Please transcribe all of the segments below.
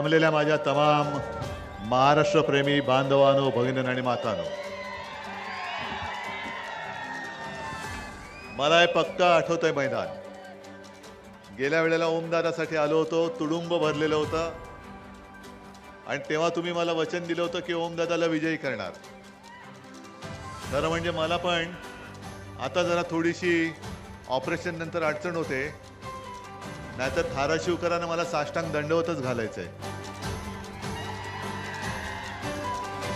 जमलेल्या माझ्या तमाम महाराष्ट्रप्रेमी बांधवांनो, भगिनींनो आणि मातांनो, मला हे पक्का आठवतंय मैदान. गेल्या वेळेला ओमदादासाठी आलो होतो, तुडुंब भरलेलं होतं आणि तेव्हा तुम्ही मला वचन दिलं होतं की ओमदादाला विजयी करणार. खरं म्हणजे मला पण आता जरा थोडीशी ऑपरेशन नंतर अडचण होते, नाहीतर धाराशिवकरांना मला साष्टांग दंडवतच घालायचंय.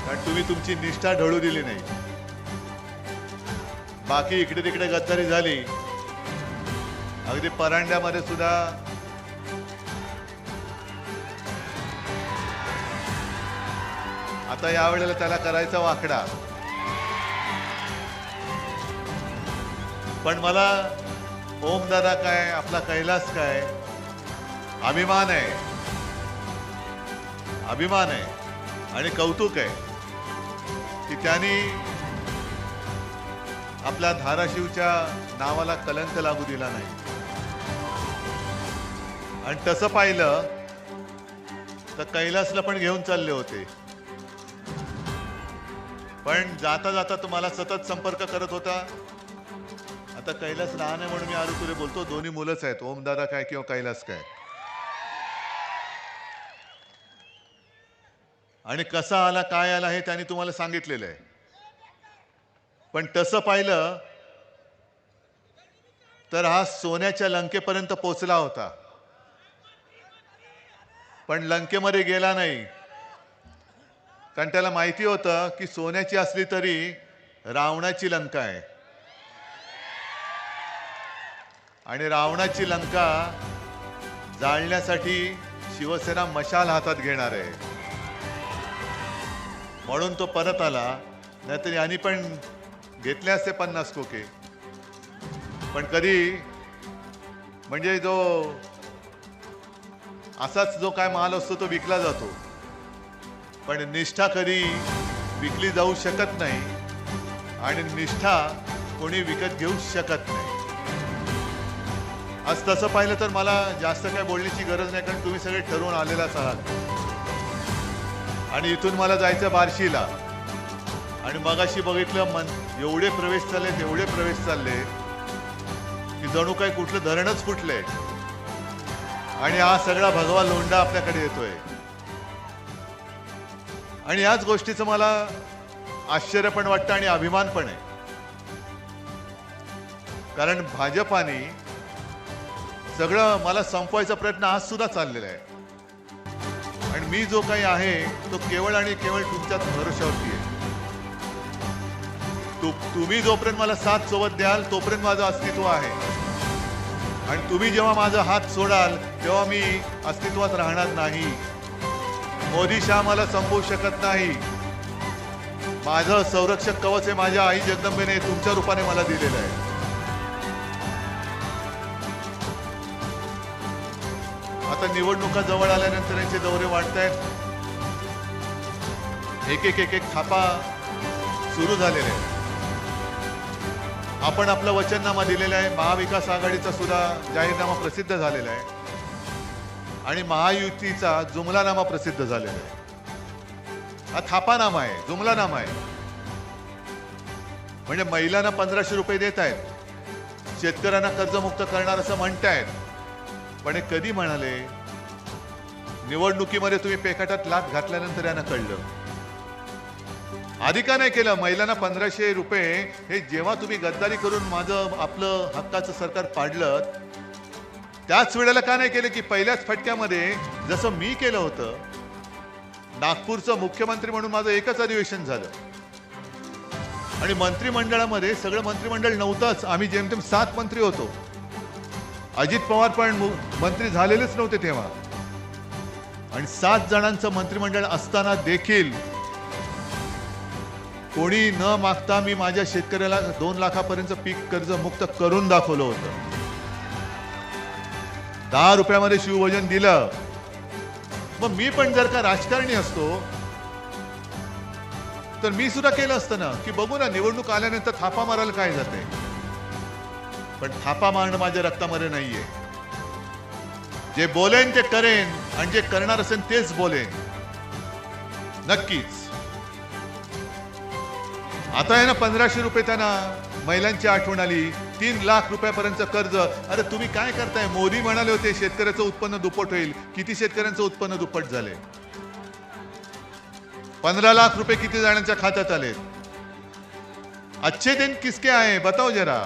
कारण तुम्ही तुमची निष्ठा ढळू दिली नाही. बाकी इकडे तिकडे गद्दारी झाली, अगदी परांड्यामध्ये सुद्धा आता यावेळेला त्याला करायचा वाकडा. पण मला ओमदादा काय, आपला कैलास काय, अभिमान आहे, अभिमान आहे आणि कौतुक आहे की त्यांनी आपल्या धाराशिवच्या नावाला कलंक लागू दिला नाही. आणि तसं पाहिलं तर कैलासला पण घेऊन चालले होते, पण जाता जाता तुम्हाला सतत संपर्क करत होता. आता कैलास लहान आहे म्हणून मी आरुतुरे बोलतो, दोन्ही मुलंच आहेत, ओमदादा काय किंवा कैलास काय. आणि कसा आला काय आला हे त्यांनी तुम्हाला सांगितलेलं आहे. पण तसं पाहिलं तर हा सोन्याच्या लंकेपर्यंत पोचला होता, पण लंकेमध्ये गेला नाही. कारण त्याला माहिती होतं की सोन्याची असली तरी रावणाची लंका आहे आणि रावणाची लंका जाळण्यासाठी शिवसेना मशाल हातात घेणार आहे. म्हणून तो परत आला, नाहीतर यांनी पण घेतले असते 50 खोके. पण कधी म्हणजे जो असाच जो काय माल असतो तो विकला जातो, पण निष्ठा कधी विकली जाऊ शकत नाही आणि निष्ठा कोणी विकत घेऊ शकत नाही. आज तसं पाहिलं तर मला जास्त काय बोलण्याची गरज नाही, कारण तुम्ही सगळे ठरवून आलेलाच आहात. आणि इथून मला जायचं बार्शीला, आणि मगाशी बघितलं एवढे प्रवेश चाललेत, एवढे प्रवेश चालले की जणू काही कुठलं धरणच फुटलंय आणि हा सगळा भगवा लोंढा आपल्याकडे येतोय. आणि याच गोष्टीचं मला आश्चर्य पण वाटतं आणि अभिमान पण आहे. कारण भाजपाने सगळं मला संपवायचा प्रयत्न आज सुद्धा चाललेला आहे आणि मी जो काही आहे तो केवळ आणि केवळ तुमच्याच भरोशावरती आहे. तुम्ही जोपर्यंत मला साथ सोबत द्याल तोपर्यंत माझं अस्तित्व आहे, आणि तुम्ही जेव्हा माझा हात सोडाल तेव्हा मी अस्तित्वात राहणार नाही. मोदी शाह मला संपवू शकत नाही. माझं संरक्षक कवच हे माझ्या आई जगदंबेने तुमच्या रूपाने मला दिलेलं आहे. आता निवडणुका जवळ आल्यानंतर यांचे दौरे वाढतायत, एक थापा सुरू झालेले आहे. आपण आपलं वचननामा दिलेला आहे. महाविकास आघाडीचा सुद्धा जाहीरनामा प्रसिद्ध झालेला आहे आणि महायुतीचा जुमलानामा प्रसिद्ध झालेला आहे. हा थापानामा आहे, जुमलानामा आहे. म्हणजे महिलांना 1500 रुपये देत आहेत, शेतकऱ्यांना कर्जमुक्त करणार असं म्हणतायत. पण हे कधी म्हणाले? निवडणुकीमध्ये तुम्ही पेकाटात लाथ घातल्यानंतर यांना कळलं. आधी का नाही केलं? महिलांना 1500 रुपये हे जेव्हा तुम्ही गद्दारी करून माझं आपलं हक्काचं सरकार पाडलं, त्याच वेळेला का नाही केलं की पहिल्याच फटक्यामध्ये जसं मी केलं होतं. नागपूरचं मुख्यमंत्री म्हणून माझं एकच अधिवेशन झालं आणि मंत्रिमंडळामध्ये सगळं मंत्रिमंडळ नव्हतंच. आम्ही जेमतेम 7 मंत्री होतो. अजित पवार पण मंत्री झालेलेच नव्हते तेव्हा, आणि 7 जणांचं मंत्रिमंडळ असताना देखील कोणी न मागता मी माझ्या शेतकऱ्याला 2 लाखापर्यंत पीक कर्ज मुक्त करून दाखवलं होतं. 10 रुपयामध्ये शिवभोजन दिलं. मग मी पण जर का राजकारणी असतो तर मी सुद्धा केलं असतं ना, की बघू ना निवडणूक आल्यानंतर थापा मारायला काय जाते. पण थापा मारणं माझ्या रक्तामध्ये नाहीये. जे बोलेन ते करेन आणि जे करणार असेल तेच बोलेन नक्कीच. आता आहे ना 1500 रुपये त्यांना महिलांची आठवण आली. 3 लाख रुपयापर्यंत कर्ज. अरे तुम्ही काय करताय? मोदी म्हणाले होते शेतकऱ्याचं उत्पन्न दुप्पट होईल. किती शेतकऱ्यांचं उत्पन्न दुप्पट झाले? 15 लाख रुपये किती जणांच्या खात्यात आले? अच्छे दिन किसके आए बताओ जरा.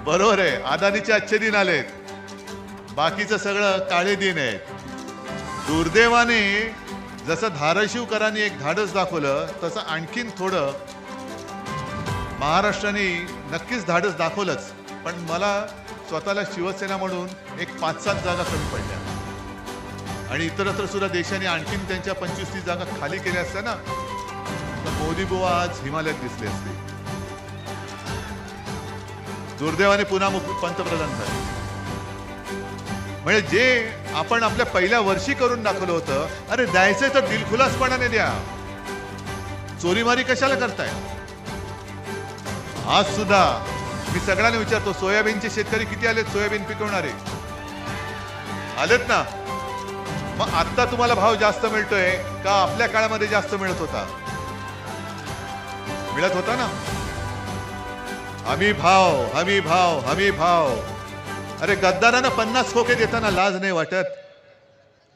बरोबर आहे, अदानीचे अच्छे दिन आलेत, बाकीचं सगळं काळे दिन आहेत. दुर्दैवाने जसं धाराशिवकरांनी एक धाडस दाखवलं तसं आणखीन थोडं महाराष्ट्राने नक्कीच धाडस दाखवलंच. पण मला स्वतःला शिवसेना म्हणून एक 5-7 जागा कमी पडल्या आणि इतरत्र सुद्धा देशाने आणखीन त्यांच्या 25-30 जागा खाली केल्या असत्या ना, तर मोदी बुवा आज हिमालयात दिसले असते. दुर्दैवाने पुन्हा पंतप्रधान झाले. म्हणजे जे आपण आपल्या पहिल्या वर्षी करून दाखवलं होतं, अरे द्यायचंय तर दिलखुलासपणाने द्या, चोरीमारी कशाला करताय? आज सुद्धा मी सगळ्यांना विचारतो, सोयाबीनचे शेतकरी किती आलेत? सोयाबीन पिकवणारे आलेत ना? मग आता तुम्हाला भाव जास्त मिळतोय का आपल्या काळामध्ये जास्त मिळत होता? मिळत होता ना. हमी भाव, हमी भाव, हमी भाव. अरे गद्दारांना 50 खोके देताना लाज नाही वाटत?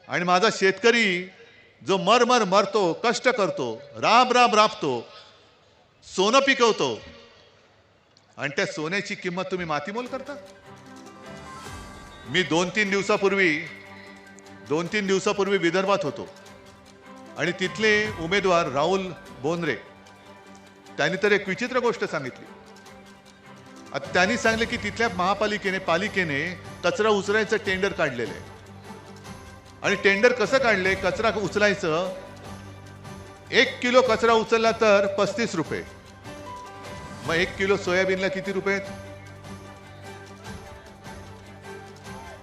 आणि माझा शेतकरी जो मरमर मरतो, कष्ट करतो, राब राब राबतो, सोनं पिकवतो, आणि त्या सोन्याची किंमत तुम्ही मातीमोल करता? मी 2-3 दिवसापूर्वी विदर्भात होतो आणि तिथले उमेदवार राहुल बोंद्रे त्यांनी तर एक विचित्र गोष्ट सांगितली. त्यांनी सांगितले की तिथल्या पालिकेने कचरा उचलायचं टेंडर काढलेलं आहे. आणि टेंडर कसं काढले? कचरा उचलायचं, 1 किलो कचरा उचलला तर 35 रुपये. मग 1 किलो सोयाबीनला किती रुपये?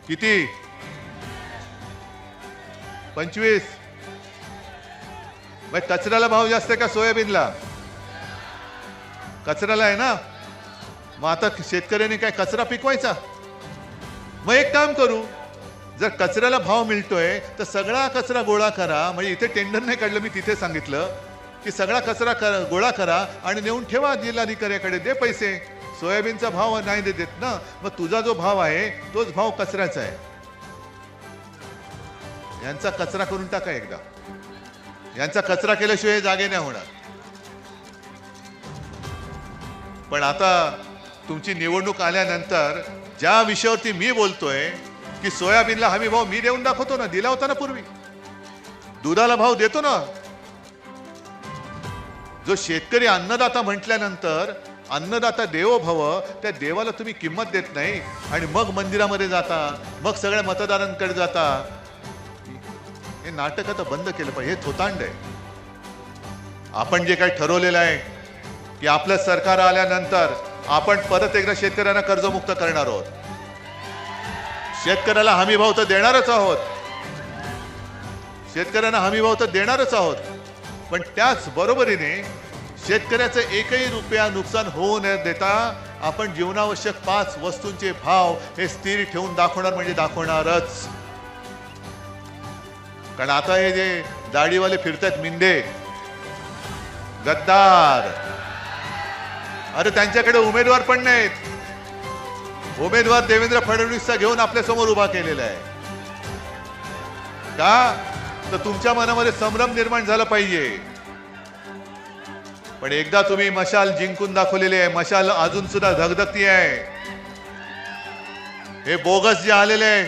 किती? 25. मग कचऱ्याला भाव जास्त आहे का सोयाबीनला? कचऱ्याला आहे ना. मग आता शेतकऱ्यांनी काय कचरा पिकवायचा? मग एक काम करू, जर कचऱ्याला भाव मिळतोय तर सगळा कचरा गोळा करा. म्हणजे इथे टेंडर नाही काढलं, मी तिथे सांगितलं की सगळा कचरा गोळा करा आणि नेऊन ठेवा जिल्हाधिकाऱ्याकडे, दे पैसे. सोयाबीनचा भाव नाही देत ना, मग तुझा जो भाव आहे तोच भाव कचऱ्याचा आहे. यांचा कचरा करून टाका एकदा. यांचा कचरा केल्याशिवाय जागे नाही होणार. पण आता तुमची निवडणूक आल्यानंतर ज्या विषयावरती मी बोलतोय की सोयाबीनला हमी भाव मी देऊन दाखवतो ना, दिला होता ना पूर्वी. दुधाला भाव देतो ना. जो शेतकरी अन्नदाता म्हटल्यानंतर अन्नदाता देवो भव, त्या देवाला तुम्ही किंमत देत नाही आणि मग मंदिरामध्ये जाता, मग सगळ्या मतदारांकडे जाता. हे नाटक आता बंद केलं पाहिजे. हे थोतांड आहे. आपण जे काही ठरवलेलं आहे की आपलं सरकार आल्यानंतर आपण परत एकदा शेतकऱ्यांना कर्जमुक्त करणार आहोत. शेतकऱ्याला हमी भाव तर देणारच आहोत. शेतकऱ्यांना हमी भाव तर देणारच आहोत. पण त्याच बरोबरीने शेतकऱ्याचं एकही रुपया नुकसान होऊ न देता आपण जीवनावश्यक 5 वस्तूंचे भाव हे स्थिर ठेवून दाखवणार म्हणजे दाखवणारच. कारण आता हे जे दाढीवाले फिरतात मिंदे, गद्दार, अरे त्यांच्याकडे उमेदवार पण नाहीत. उमेदवार देवेंद्र फडणवीसचा घेऊन आपल्या समोर उभा केलेला आहे. का? तर तुमच्या मनामध्ये संभ्रम निर्माण झाला पाहिजे. पण एकदा तुम्ही मशाल जिंकून दाखवलेली आहे. मशाल अजून सुद्धा धगधगती आहे. हे बोगस जे आलेले आहे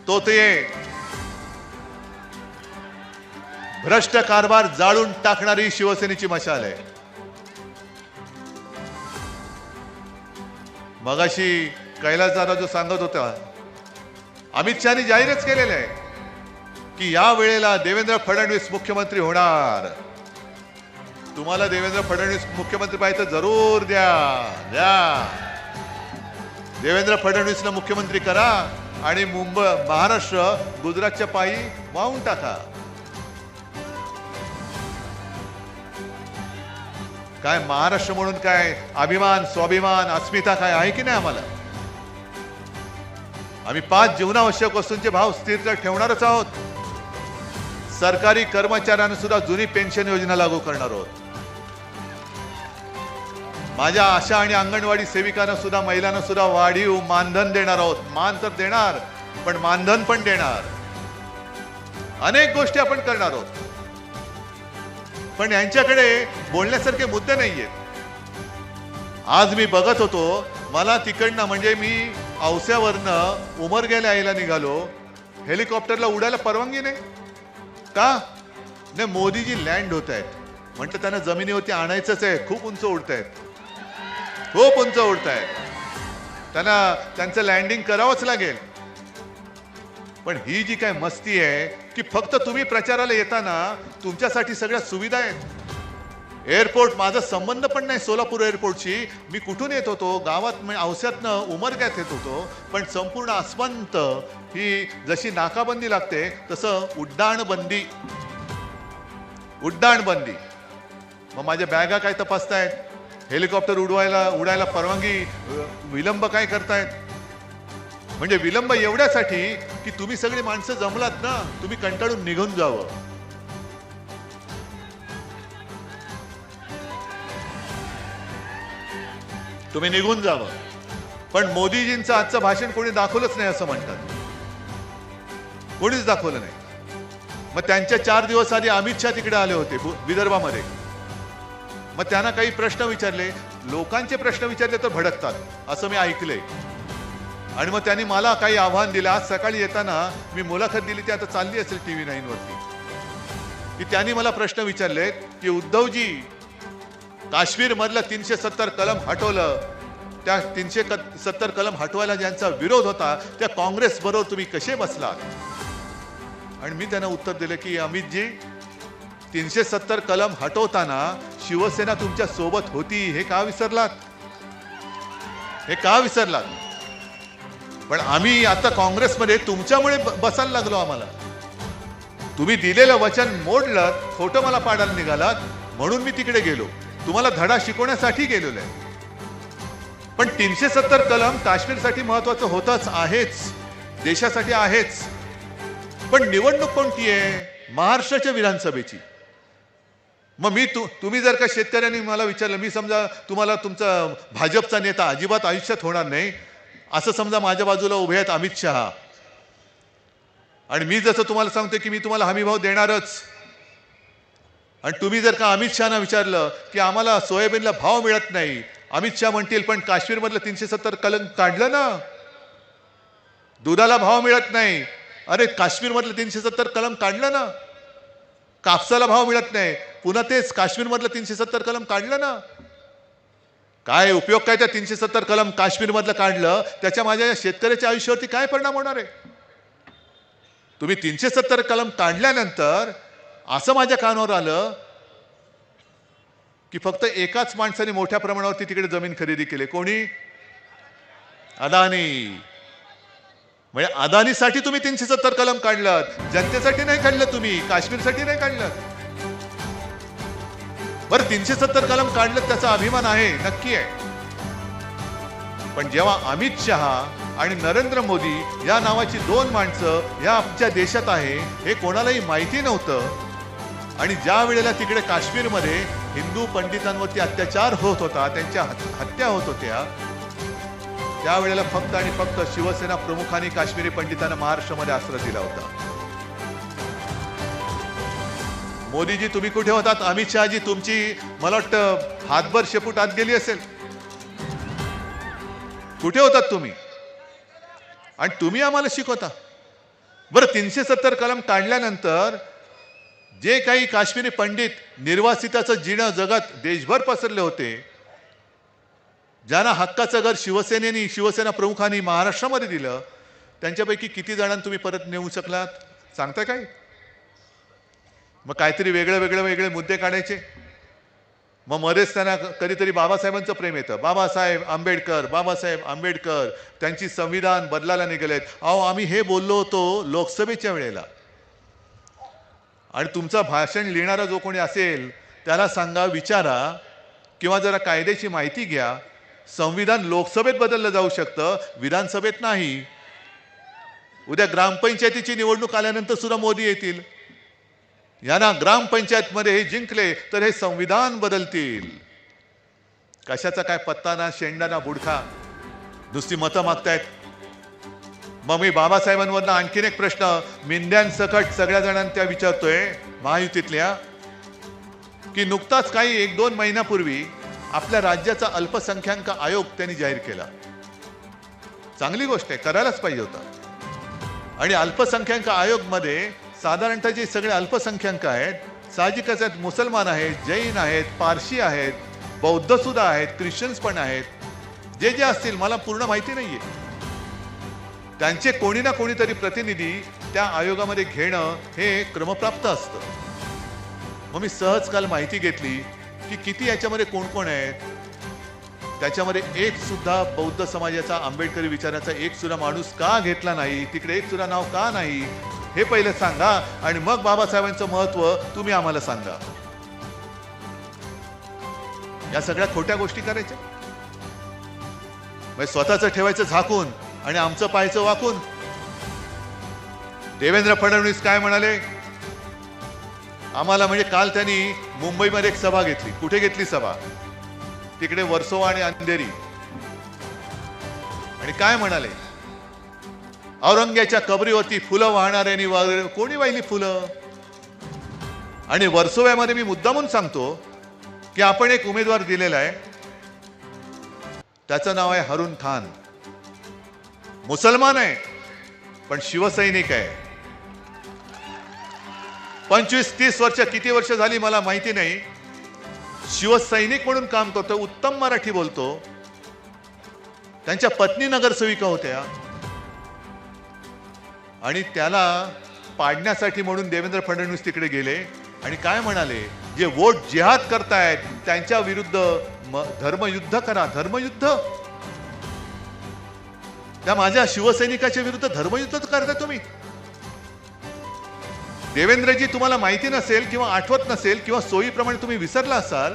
तो ते भ्रष्ट कारभार जाळून टाकणारी शिवसेनेची मशाल आहे. मगाशी कैलास दादा जो सांगत होता, अमित शहानी जाहीरच केलेलं आहे की या वेळेला देवेंद्र फडणवीस मुख्यमंत्री होणार. तुम्हाला देवेंद्र फडणवीस मुख्यमंत्री पाहिजे तर जरूर द्या. देवेंद्र फडणवीसला मुख्यमंत्री करा आणि महाराष्ट्र गुजरातच्या पायी वाहून टाका. काय महाराष्ट्र म्हणून काय अभिमान, स्वाभिमान, अस्मिता काय आहे की नाही आम्हाला? आम्ही 5 जीवनावश्यक वस्तूंचे भाव स्थिर तर ठेवणारच आहोत. सरकारी कर्मचाऱ्यांना सुद्धा जुनी पेन्शन योजना लागू करणार आहोत. माझ्या आशा आणि अंगणवाडी सेविकांना सुद्धा, महिलांना सुद्धा वाढीव मानधन देणार आहोत. मान तर देणार, पण मानधन पण देणार. अनेक गोष्टी आपण करणार आहोत. पण यांच्याकडे बोलण्यासारखे मुद्दे नाहीयेत. आज मी बघत होतो, मला तिकडनं म्हणजे मी औस्यावरनं उमरग्याला यायला निघालो, हेलिकॉप्टरला उडायला परवानगी नाही. का नाही? मोदीजी लँड होत आहेत म्हटलं, त्यांना जमिनीवरती आणायचंच आहे. खूप उंच उडत आहेत, खूप उंच उडत आहेत. त्यांना त्यांचं लँडिंग करावंच लागेल. पण ही जी काय मस्ती आहे की फक्त तुम्ही प्रचाराला येताना तुमच्यासाठी सगळ्या सुविधा आहेत. एअरपोर्ट, माझा संबंध पण नाही सोलापूर एअरपोर्टशी. मी कुठून येत होतो? गावात, औस्यातनं उमरग्यात येत होतो. पण संपूर्ण आसमंत ही जशी नाकाबंदी लागते तसं उड्डाण बंदी. मग माझ्या बॅगा काय तपासतायत? हेलिकॉप्टर उडायला परवानगी विलंब काय करतायत? म्हणजे विलंब एवढ्यासाठी की तुम्ही सगळी माणसं जमलात ना, तुम्ही कंटाळून निघून जावं. तुम्ही निघून जावं. पण मोदीजींचं आजचं भाषण कोणी दाखवलंच नाही असं म्हणतात. कोणीच दाखवलं नाही. मग त्यांच्या 4 दिवस आधी अमित शहा तिकडे आले होते विदर्भामध्ये. मग त्यांना काही प्रश्न विचारले, लोकांचे प्रश्न विचारले तर भडकतात असं मी ऐकलंय. आणि मग त्यांनी मला काही आव्हान दिलं. आज सकाळी येताना मी मुलाखत दिली, ती आता चालली असेल TV9 वरती, की त्यांनी मला प्रश्न विचारले की उद्धवजी, काश्मीर मधलं 370 कलम हटवलं, त्या 370 कलम हटवायला ज्यांचा विरोध होता त्या काँग्रेस बरोबर तुम्ही कसे बसलात? आणि मी त्यांना उत्तर दिलं की अमितजी, 370 कलम हटवताना शिवसेना तुमच्या सोबत होती, हे का विसरलात? पण आम्ही आता काँग्रेसमध्ये तुमच्यामुळे बसायला लागलो. आम्हाला तुम्ही दिलेलं वचन मोडलं, खोटं मला पाडायला निघालात, म्हणून मी तिकडे गेलो. तुम्हाला धडा शिकवण्यासाठी गेलेलो आहे. पण 370 कलम काश्मीरसाठी महत्वाचं होतच आहेच, देशासाठी आहेच. पण निवडणूक कोणती आहे? महाराष्ट्राच्या विधानसभेची. मग तुम्ही जर का शेतकऱ्यांनी मला विचारलं, मी समजा तुम्हाला तुमचा भाजपचा नेता अजिबात आयुष्यात होणार नाही असं समजा, माझ्या बाजूला उभे आहेत अमित शहा, आणि मी जसं तुम्हाला सांगतो की मी तुम्हाला हमीभाव देणारच, आणि तुम्ही जर का अमित शहाना विचारलं की आम्हाला सोयाबीनला भाव मिळत नाही, अमित शहा म्हणतील पण काश्मीरमधलं 370 कलम काढलं ना, दुधाला भाव मिळत नाही. अरे काश्मीरमधलं 370 कलम काढलं ना. कापसाला भाव मिळत नाही, पुन्हा तेच काश्मीरमधलं 370 कलम काढलं ना. काय उपयोग काय त्या 370 कलम काश्मीरमधलं काढलं, त्याच्या माझ्या शेतकऱ्याच्या आयुष्यावरती काय परिणाम होणार आहे? तुम्ही 370 कलम काढल्यानंतर असं माझ्या कानावर आलं की फक्त एकाच माणसाने मोठ्या प्रमाणावरती तिकडे जमीन खरेदी केली. कोणी? अदानी. म्हणजे अदानीसाठी तुम्ही 370 कलम काढलात, जनतेसाठी नाही काढलं, तुम्ही काश्मीरसाठी नाही काढलं. बरं 370 कलम काढलं त्याचा अभिमान आहे, नक्की आहे. पण जेव्हा अमित शहा आणि नरेंद्र मोदी या नावाची 2 माणसं या आमच्या देशात आहे हे कोणालाही माहिती नव्हतं, आणि ज्या वेळेला तिकडे काश्मीरमध्ये हिंदू पंडितांवरती अत्याचार होत होता, त्यांच्या हत्या होत होत्या, त्यावेळेला फक्त आणि फक्त शिवसेना प्रमुखांनी काश्मीरी पंडितांना महाराष्ट्रामध्ये आश्रय दिला होता. मोदीजी तुम्ही कुठे होतात? अमित शहाजी तुमची मला वाटतं हातभर शेपूट आत गेली असेल. कुठे होतात तुम्ही? आणि तुम्ही आम्हाला शिकवता. बरं 370 कलम काढल्यानंतर जे काही काश्मीरी पंडित निर्वासिताचं जिणं जगत देशभर पसरले होते, ज्यांना हक्काचं घर शिवसेना प्रमुखांनी महाराष्ट्रामध्ये दिलं, त्यांच्यापैकी किती जणांना तुम्ही परत नेऊ शकलात? सांगता काय? मग काहीतरी वेगळे मुद्दे काढायचे. मग मध्येच त्यांना कधीतरी बाबासाहेबांचं प्रेम येतं. बाबासाहेब आंबेडकर त्यांची संविधान बदलायला निघालेत. अहो आम्ही हे बोललो होतो लोकसभेच्या वेळेला. आणि तुमचं भाषण लिहिणारा जो कोणी असेल त्याला सांगा, विचारा, किंवा जरा कायद्याची माहिती घ्या. संविधान लोकसभेत बदललं जाऊ शकतं, विधानसभेत नाही. उद्या ग्रामपंचायतीची निवडणूक आल्यानंतर सुद्धा मोदी येतील. यांना ग्रामपंचायतमध्ये हे जिंकले तर हे संविधान बदलतील. कशाचा काय पत्ता ना, शेंडा ना, बुडखा, नुसती मतं मागतायत. मग मी बाबासाहेबांवरनं आणखीन एक प्रश्न मिंद्यांसकट सगळ्या जणांना त्या विचारतोय महायुतीतल्या, की नुकताच काही 1-2 महिन्यापूर्वी आपल्या राज्याचा अल्पसंख्याक आयोग त्यांनी जाहीर केला. चांगली गोष्ट आहे, करायलाच पाहिजे होता. आणि अल्पसंख्याक आयोग मध्ये साधारणतः जे सगळे अल्पसंख्याक आहेत, साहजिकच आहेत, मुसलमान आहेत, जैन आहेत, पारशी आहेत, बौद्ध सुद्धा आहेत, ख्रिश्चन्स पण आहेत, जे जे असतील मला पूर्ण माहिती नाहीये, त्यांचे कोणी ना कोणीतरी प्रतिनिधी त्या आयोगामध्ये घेणं हे क्रमप्राप्त असतं. मग मी सहज काल माहिती घेतली की किती याच्यामध्ये कोण कोण आहेत. त्याच्यामध्ये एक सुद्धा बौद्ध समाजाचा, आंबेडकरी विचाराचा एक सुद्धा माणूस का घेतला नाही, तिकडे एक सुद्धा नाव का नाही, हे पहिले सांगा आणि मग बाबासाहेबांचं महत्व तुम्ही आम्हाला सांगा. या सगळ्या खोट्या गोष्टी करायच्या, म्हणजे स्वतःचं ठेवायचं झाकून आणि आमचं पाहायचं वाकून. देवेंद्र फडणवीस काय म्हणाले आम्हाला, म्हणजे काल त्यांनी मुंबईमध्ये एक सभा घेतली. कुठे घेतली सभा? तिकडे वर्सोवा आणि अंधेरी. आणि काय म्हणाले, औरंग्याच्या कबरीवरती फुलं वाहणाऱ्यांनी कोणी वाहिली फुलं. आणि वर्सोव्यामध्ये मी मुद्दामून सांगतो की आपण एक उमेदवार दिलेला आहे, त्याचं नाव आहे हरून खान. मुसलमान आहे पण शिवसैनिक आहे. 25-30 वर्ष, किती वर्ष झाली मला माहिती नाही, शिवसैनिक म्हणून काम करतो. उत्तम मराठी बोलतो. त्यांच्या पत्नी नगरसेविका होत्या आणि त्याला पाडण्यासाठी म्हणून देवेंद्र फडणवीस तिकडे गेले आणि काय म्हणाले, जे वोट जिहाद करतायत त्यांच्या विरुद्ध धर्मयुद्ध करा. धर्मयुद्ध? त्या माझ्या शिवसैनिकाच्या विरुद्ध धर्मयुद्धच करताय तुम्ही. देवेंद्रजी, तुम्हाला माहिती नसेल किंवा आठवत नसेल किंवा सोयीप्रमाणे तुम्ही विसरला असाल,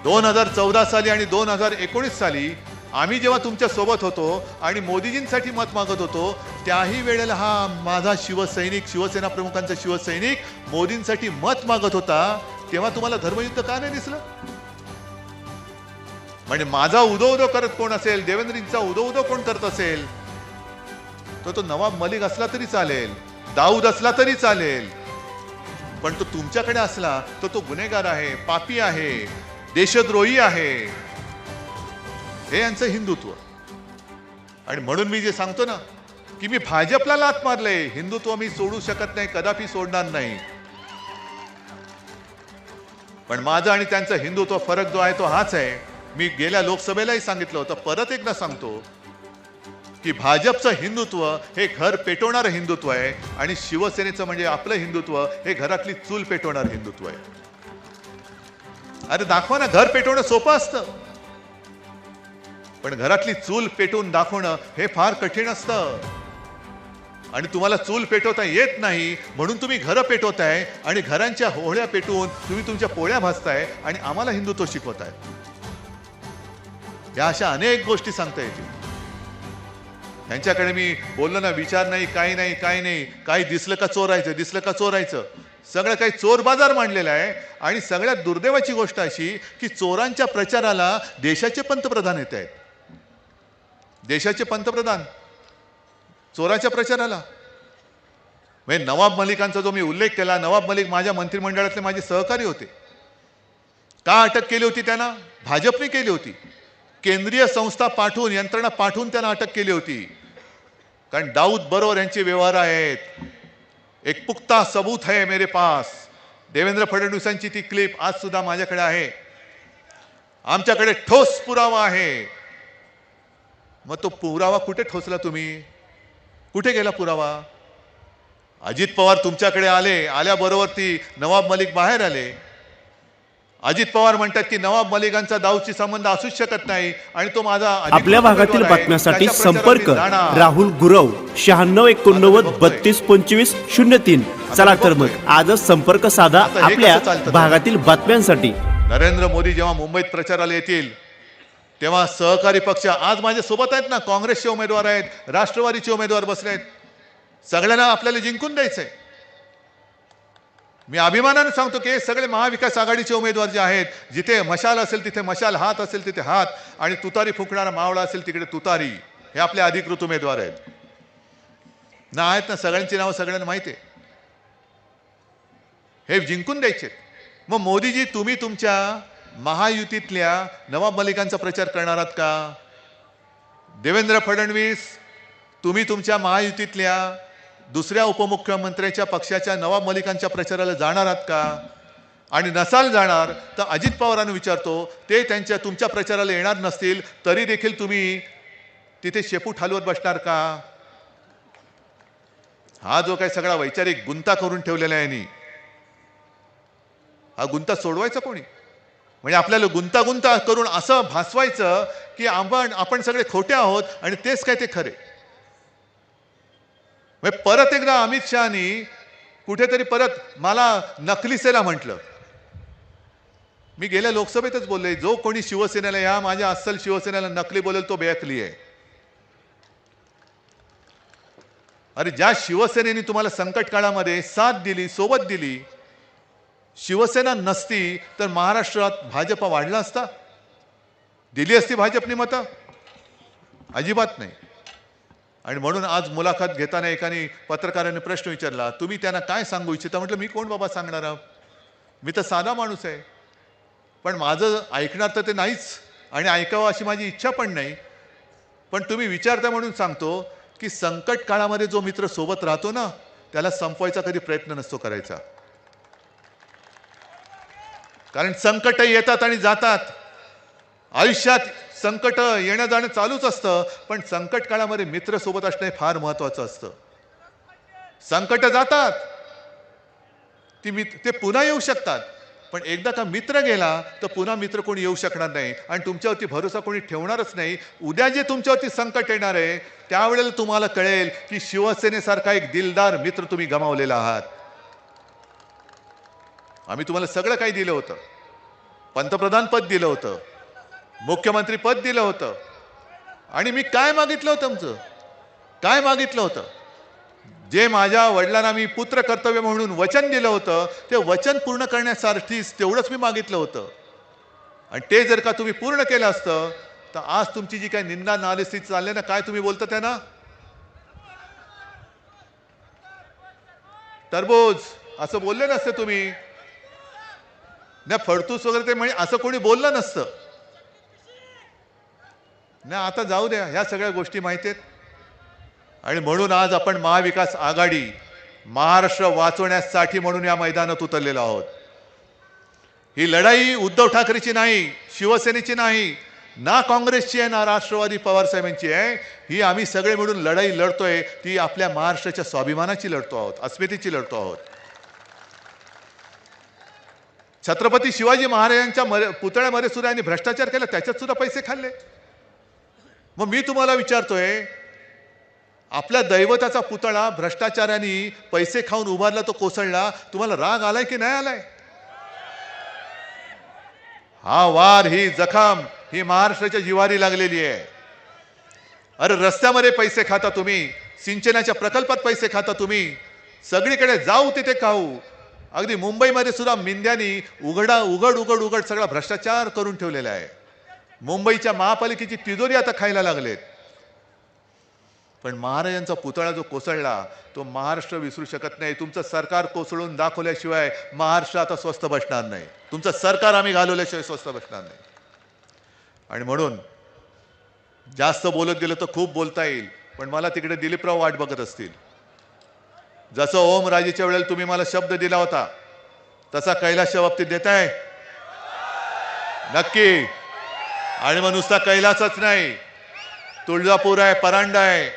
2014 साली आणि 2019 साली आम्ही जेव्हा तुमच्या सोबत होतो आणि मोदीजींसाठी मत मागत होतो, त्याही वेळेला हा माझा शिवसैनिक, शिवसेना प्रमुखांचा शिवसैनिक मोदींसाठी मत मागत होता. तेव्हा तुम्हाला धर्मयुद्ध का नाही दिसलं? म्हणजे माझा उदो उदो करत कोण असेल, देवेंद्रजींचा उदो उदो कोण करत असेल, तो नवाब मलिक असला तरी चालेल, दाऊद असला तरी चालेल, पण तो तुमच्याकडे असला तर तो गुन्हेगार आहे, पापी आहे, देशद्रोही आहे. हे यांचं हिंदुत्व. आणि म्हणून मी जे सांगतो ना की मी भाजपला लाथ मारले, हिंदुत्व मी सोडू शकत नाही, कदापि सोडणार नाही. पण माझं आणि त्यांचं हिंदुत्व फरक जो आहे तो हाच आहे. मी गेल्या लोकसभेलाही सांगितलं होतं, परत एकदा सांगतो की भाजपचं हिंदुत्व हे घर पेटवणारं हिंदुत्व आहे आणि शिवसेनेचं म्हणजे आपलं हिंदुत्व हे घरातली चूल पेटवणारं हिंदुत्व आहे. अरे दाखवा ना, घर पेटवणं सोपं असतं, पण घरातली चूल पेटवून दाखवणं हे फार कठीण असतं. आणि तुम्हाला चूल पेटवता येत नाही म्हणून तुम्ही घरं पेटवताय आणि घरांच्या होळ्या पेटवून तुम्ही तुमच्या पोळ्या भाजताय आणि आम्हाला हिंदुत्व शिकवताय. या अशा अनेक गोष्टी सांगता येतील. त्यांच्याकडे मी बोललो ना, विचार नाही, काही नाही, काही नाही, काही दिसलं का चोरायचं, दिसलं का चोरायचं, सगळं काही चोर बाजार मांडलेला आहे. आणि सगळ्यात दुर्दैवाची गोष्ट अशी की चोरांच्या प्रचाराला देशाचे पंतप्रधान येत आहेत. देशाचे पंतप्रधान चोराच्या प्रचाराला. म्हणजे नवाब मलिकांचा जो मी उल्लेख केला, नवाब मलिक माझ्या मंत्रिमंडळातले माझे सहकारी होते. का अटक केली होती त्यांना? भाजपने केली होती. केंद्रीय संस्था पाठवून, यंत्रणा पाठवून त्यांना अटक केली होती. कारण दाऊद बरोबर यांचे व्यवहार आहेत. एक पुख्ता सबूत है मेरे पास. देवेंद्र फडणवीसांची ती क्लिप आज सुद्धा माझ्याकडे आहे. आमच्याकडे ठोस पुरावा आहे. मग तो पुरावा कुठे ठोसला तुम्ही? कुठे गेला पुरावा? अजित पवार तुमच्याकडे आले, आल्याबरोबर ती नवाब मलिक बाहेर आले. अजित पवार म्हणतात की नवाब मलिकांचा दाऊदशी संबंध असूच शकत नाही आणि तो माझा. आपल्या भागातील बातम्यांसाठी संपर्क राहुल गुरव 9689322503. चला तर मग आजच संपर्क साधा आपल्या भागातील बातम्यांसाठी. नरेंद्र मोदी जेव्हा मुंबईत प्रचाराला येतील तेव्हा सहकारी पक्ष आज माझ्या सोबत आहेत ना, काँग्रेसचे उमेदवार आहेत, राष्ट्रवादीचे उमेदवार बसले आहेत. सगळ्यांना आपल्याला जिंकून द्यायचंय. मी अभिमानाने सांगतो की हे सगळे महाविकास आघाडीचे उमेदवार जे आहेत, जिथे मशाल असेल तिथे मशाल, हात असेल तिथे हात, आणि तुतारी फुंकणारा मावळा असेल तिकडे तुतारी, हे आपले अधिकृत उमेदवार आहेत ना. आहेत ना, सगळ्यांची नावं सगळ्यांना माहिती आहे. हे जिंकून द्यायचे. मग मोदीजी, तुम्ही तुमच्या महायुतीतल्या नवाब मलिकांचा प्रचार करणार आहात का? देवेंद्र फडणवीस, तुम्ही तुमच्या महायुतीतल्या दुसऱ्या उपमुख्यमंत्र्याच्या पक्षाच्या नवाब मलिकांच्या प्रचाराला जाणार आहात का? आणि नसाल जाणार तर अजित पवारांना विचारतो, ते तुमच्या प्रचाराला येणार नसतील तरी देखील तुम्ही तिथे शेपूट हलवत बसणार का? हा जो काही सगळा वैचारिक गुंता करून ठेवलेला आहे, हा गुंता सोडवायचा कोणी? म्हणजे आपल्याला गुंतागुंता करून असं भासवायचं की आपण सगळे खोटे आहोत आणि तेच काय ते खरे. परत एकदा अमित शहानी कुठेतरी परत मला नकलीसेला म्हटलं. मी गेल्या लोकसभेतच बोलले, जो कोणी शिवसेनेला, या माझ्या अस्सल शिवसेनेला नकली बोलेल तो बेअकली आहे. अरे, ज्या शिवसेनेने तुम्हाला संकट काळामध्ये साथ दिली, सोबत दिली, शिवसेना नसती तर महाराष्ट्रात भाजपा वाढला असता? दिली असती भाजपने मतं? अजिबात नाही. आणि म्हणून आज मुलाखत घेताना एकाने पत्रकाराने प्रश्न विचारला, तुम्ही त्यांना काय सांगू इच्छिता? म्हटलं, मी कोण बाबा सांगणार? मी तर साधा माणूस आहे, पण माझं ऐकणार तर ते नाहीच, आणि ऐकावं अशी माझी इच्छा पण नाही. पण तुम्ही विचारता म्हणून सांगतो की संकट काळामध्ये जो मित्र सोबत राहतो ना, त्याला संपवायचा कधी प्रयत्न नसतो करायचा. कारण संकट येतात आणि जातात. आयुष्यात संकट येणं जाणं चालूच असतं, पण संकट काळामध्ये मित्र सोबत असणं फार महत्वाचं असतं. संकट जातात, ते पुन्हा येऊ शकतात, पण एकदा का मित्र गेला तर पुन्हा मित्र कोणी येऊ शकणार नाही, आणि तुमच्यावरती भरोसा कोणी ठेवणारच नाही. उद्या जे तुमच्यावरती संकट येणार आहे त्यावेळेला तुम्हाला कळेल की शिवसेनेसारखा एक दिलदार मित्र तुम्ही गमावलेला आहात. आम्ही तुम्हाला सगळं काही दिलं होतं. पंतप्रधान पद दिलं होतं, मुख्यमंत्री पद दिलं होतं, आणि मी काय मागितलं होतं? तुमचं काय मागितलं होतं? जे माझ्या वडिलांना मी पुत्र कर्तव्य म्हणून वचन दिलं होतं, ते वचन पूर्ण करण्यासाठीच तेवढंच मी मागितलं होतं. आणि ते जर का तुम्ही पूर्ण केलं असतं तर आज तुमची जी काही निंदा नालिसी चालले ना, काय तुम्ही बोलता त्यांना? टरबूज असं बोलले नसते तुम्ही ना, फडतूस वगैरे ते म्हणजे असं कोणी बोललं नसतं ना. आता जाऊ द्या, ह्या सगळ्या गोष्टी माहिती आहेत. आणि म्हणून आज आपण महाविकास आघाडी, महाराष्ट्र वाचवण्यासाठी म्हणून या मैदानात उतरलेलो आहोत. ही लढाई उद्धव ठाकरेची नाही, शिवसेनेची नाही, ना काँग्रेसची आहे, ना राष्ट्रवादी पवार साहेबांची आहे. ही आम्ही सगळे मिळून लढाई लढतोय, ती आपल्या महाराष्ट्राच्या स्वाभिमानाची लढतो आहोत, अस्मितेची लढतो आहोत. छत्रपती शिवाजी महाराजांच्या पुतळ्यामध्ये सुद्धा यांनी भ्रष्टाचार केला, त्याच्यात सुद्धा पैसे खाल्ले. मग मी तुम्हाला विचारतोय, आपल्या दैवताचा पुतळा भ्रष्टाचाराने पैसे खाऊन उभारला, तो कोसळला, तुम्हाला राग आलाय की नाही आलाय? हा वार, ही जखम, ही महाराष्ट्राच्या जिवारी लागलेली आहे. अरे, रस्त्यामध्ये पैसे खाता तुम्ही, सिंचनाच्या प्रकल्पात पैसे खाता तुम्ही, सगळीकडे जाऊ तिथे खाऊ. अगदी मुंबईमध्ये सुद्धा मिंद्यांनी उघड सगळा भ्रष्टाचार करून ठेवलेला आहे. मुंबईच्या महापालिकेची तिजोरी आता खायला लागलेत. पण महाराजांचा पुतळा जो कोसळला, तो महाराष्ट्र विसरू शकत नाही. तुमचं सरकार कोसळून दाखवल्याशिवाय महाराष्ट्र आता स्वस्थ बसणार नाही. तुमचं सरकार आम्ही घालवल्याशिवाय स्वस्थ बसणार नाही. आणि म्हणून जास्त बोलत गेलं तर खूप बोलता येईल, पण मला तिकडे दिलीपराव वाट बघत असतील. जसं ओमराजेच्या वेळेला तुम्ही मला शब्द दिला होता, तसा कैलासच्या बाबतीत देताय नक्की. आणि मग नुसता कैलासच नाही, तुळजापूर आहे, परांडा आहे,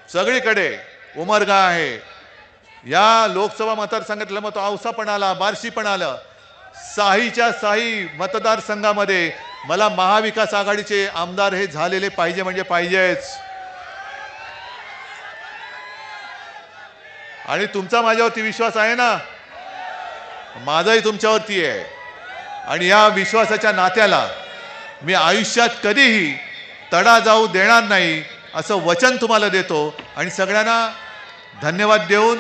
सगळीकडे उमरगा आहे. या लोकसभा मतदारसंघातलं मत औसा पण आला, बार्शी पण आलं. साहीच्या साही मतदारसंघामध्ये मला महाविकास आघाडीचे आमदार हे झालेले पाहिजे म्हणजे पाहिजेच. आणि तुमचा माझ्यावरती विश्वास आहे ना, माझाही तुमच्यावरती आहे. आणि या विश्वासाच्या नात्याला मी आयुष्यात कधीही तडा जाऊ देणार नाही असं वचन तुम्हाला देतो आणि सगळ्यांना धन्यवाद देऊन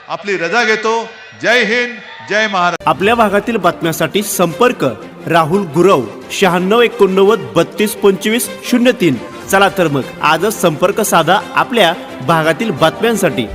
आपली रजा घेतो. जय हिंद, जय महाराष्ट्र. आपल्या भागातील बातम्यांसाठी संपर्क राहुल गुरव 9689322503. चला तर मग आजच संपर्क साधा आपल्या भागातील बातम्यांसाठी.